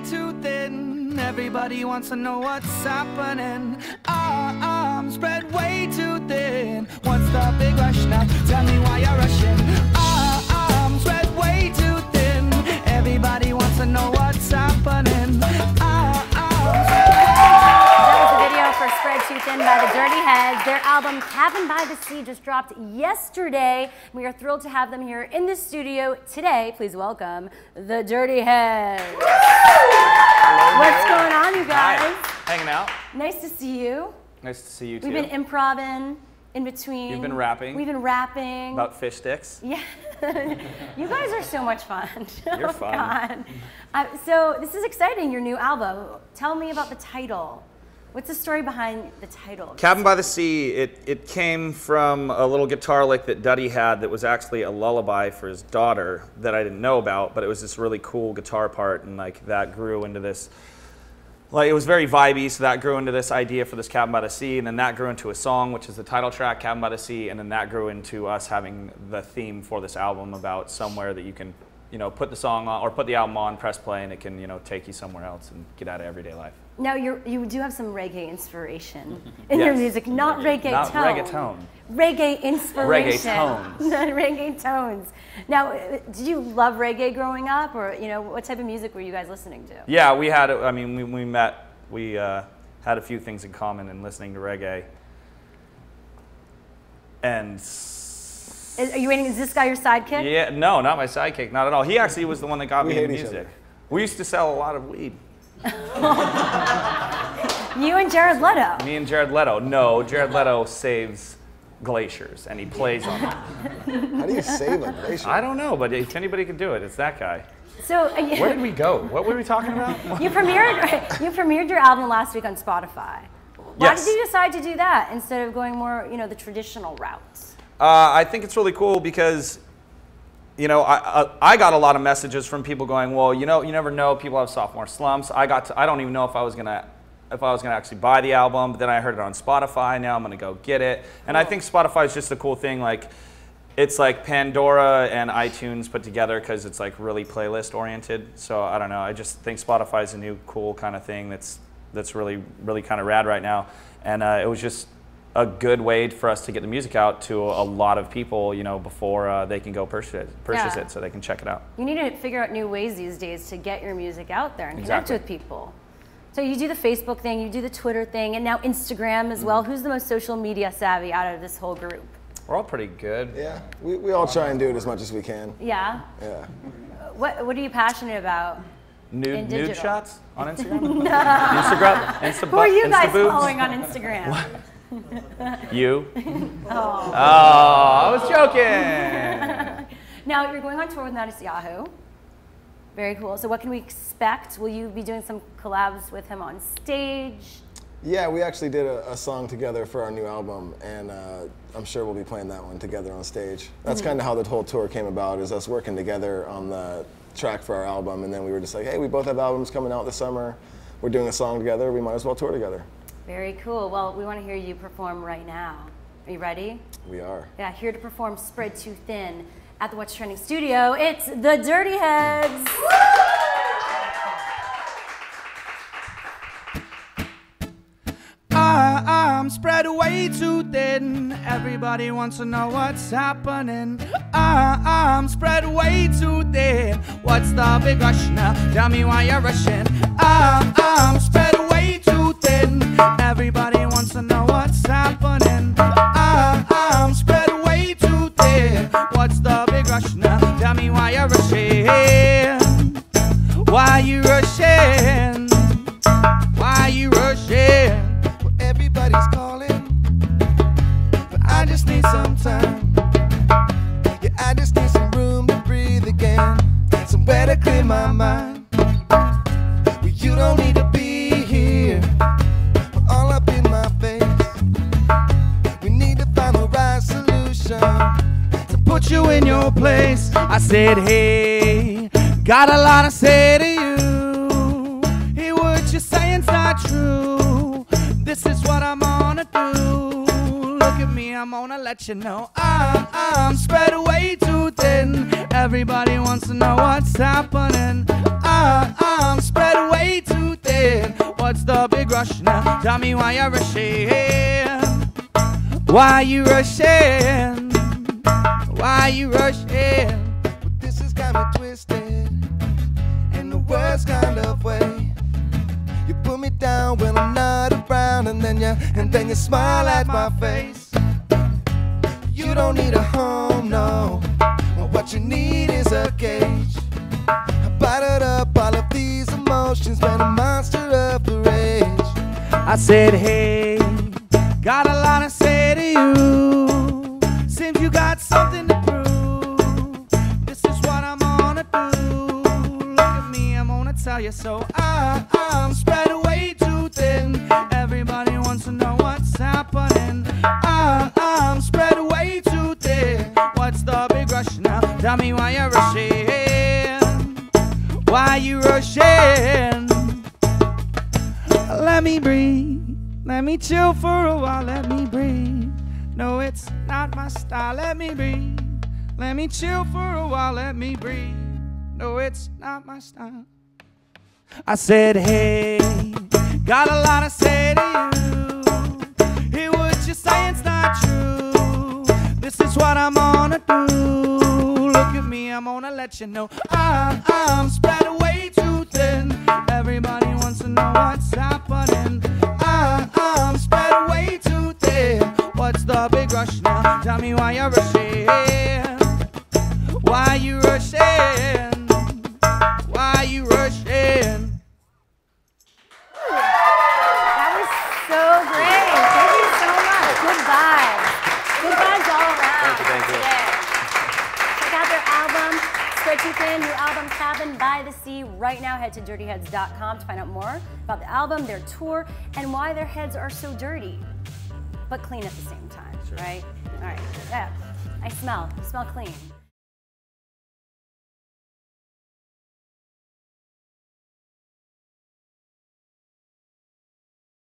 too thin. Everybody wants to know what's happening. Arms spread way too thin. What's the big rush now? Tell me why you're rushing. Arms spread way too thin. Everybody wants to know what's happening. That was the video for Spread Too Thin by the Dirty Heads. Their album Cabin by the Sea just dropped yesterday. We are thrilled to have them here in the studio today. Please welcome the Dirty Heads. What's going on, you guys? Hi. Hanging out. Nice to see you. Nice to see you too. We've been improvising in between. You've been rapping. We've been rapping. About fish sticks. Yeah. You guys are so much fun. You're fun. God. So this is exciting, your new album. Tell me about the title. What's the story behind the title? Cabin by the Sea, it came from a little guitar lick that Duddy had that was actually a lullaby for his daughter that I didn't know about, but it was this really cool guitar part, and like that grew into this, like it was very vibey, so that grew into this idea for this Cabin by the Sea, and then that grew into a song, which is the title track, Cabin by the Sea, and then that grew into us having the theme for this album about somewhere that you can, you know, put the song on, or put the album on, press play, and it can, you know, take you somewhere else and get out of everyday life. Now, you do have some reggae inspiration in your music, not reggae not tone. reggaeton. Reggae inspiration. Reggae tones. Reggae tones. Now, did you love reggae growing up, or you know, what type of music were you guys listening to? Yeah, we had. I mean, we met. We had a few things in common in listening to reggae. And Are you waiting? Is this guy your sidekick? yeah, no, not my sidekick, not at all. He actually was the one that got me into music. We used to sell a lot of weed. You and Jared Leto. Me and Jared Leto. No, Jared Leto saves glaciers, and he plays on them. How do you save a glacier? I don't know, but if anybody could do it, it's that guy. So Where did we go? What were we talking about? you premiered your album last week on Spotify. Why Yes. did you decide to do that instead of going more, you know, the traditional routes? I think it's really cool because, you know, I got a lot of messages from people going, well, you know, you never know, people have sophomore slumps. I don't even know if I was gonna actually buy the album, but then I heard it on Spotify. Now I'm gonna go get it. And I think Spotify is just a cool thing. Like, it's like Pandora and iTunes put together because it's like really playlist oriented. So I don't know. I just think Spotify is a new cool kind of thing that's really kind of rad right now. And it was just a good way for us to get the music out to a lot of people, you know, before they can go purchase it, so they can check it out. You need to figure out new ways these days to get your music out there and connect Exactly. with people. So you do the Facebook thing, you do the Twitter thing, and now Instagram as well. Who's the most social media savvy out of this whole group? We're all pretty good. Yeah, we all try and do it as much as we can. Yeah? Yeah. What are you passionate about? Nude shots on Instagram? No. Insta Who are you guys boobs? following on Instagram? You? Oh. I was joking. Now you're going on tour with Yahoo. Very cool. So what can we expect? Will you be doing some collabs with him on stage? Yeah, we actually did a song together for our new album, and I'm sure we'll be playing that one together on stage. That's kind of how the whole tour came about, is us working together on the track for our album, and then we were just like, hey, we both have albums coming out this summer. We're doing a song together. We might as well tour together. Very cool. Well, we want to hear you perform right now. Are you ready? We are. Yeah, here to perform Spread Too Thin at the What's Trending studio. It's the Dirty Heads. I'm spread way too thin. Everybody wants to know what's happening. I'm spread way too thin. What's the big rush now? Tell me why you're rushing. I'm spread way too thin. Everybody wants to know what's happening. I'm spread way too thin. What's the big rush now? Tell me why you're rushing. Why you rushing? Why you rushing? Everybody's calling, but I just need some time. Yeah, I just need some room to breathe again, somewhere to clear my mind. Well, you don't need to be here, all up in my face. We need to find the right solution to put you in your place. I said, hey, got a lot to say to you. Hey, what you saying's not true. This is what I'm gonna do. Look at me, I'm gonna let you know. I'm spread way too thin. Everybody wants to know what's happening. I'm spread way big rush now? Tell me why you're rushing. Why you rushing? Why you rushing? But this has got me twisted in the worst kind of way. You put me down when I'm not around, and then you smile at my face. You don't need a home, no. What you need is a cage. I bottled up all of these emotions, been a monster of the rage. I said, hey, got a lot to say to you. Seems you got something to prove. This is what I'm gonna do. Look at me, I'm gonna tell you so. I'm spread way too thin. Everybody wants to know what's happening. I'm spread way too thin. What's the big rush now? Tell me why you're rushing. Why you rushing? Let me breathe. Let me chill for a while. Let me breathe. No, it's not my style. Let me breathe. Let me chill for a while. Let me breathe. No, it's not my style. I said, hey, got a lot to say to you. Hear what you're saying's not true. This is what I'm gonna do. Look at me, I'm gonna let you know. I'm spread way too thin. Everybody wants to know what's happening. I'm spread way too thin. What's the big rush now? Tell me why you're rushing. Why you rushing? Why you rushing? That was so great. Thank you so much. Good vibes. Good vibes all around. Thank you. Today. Check out their album, Spread Too Thin, new album, Cabin by the Sea. Right now, head to dirtyheads.com to find out more about the album, their tour, and why their heads are so dirty, but clean at the same time, right? All right. Yeah. I smell clean.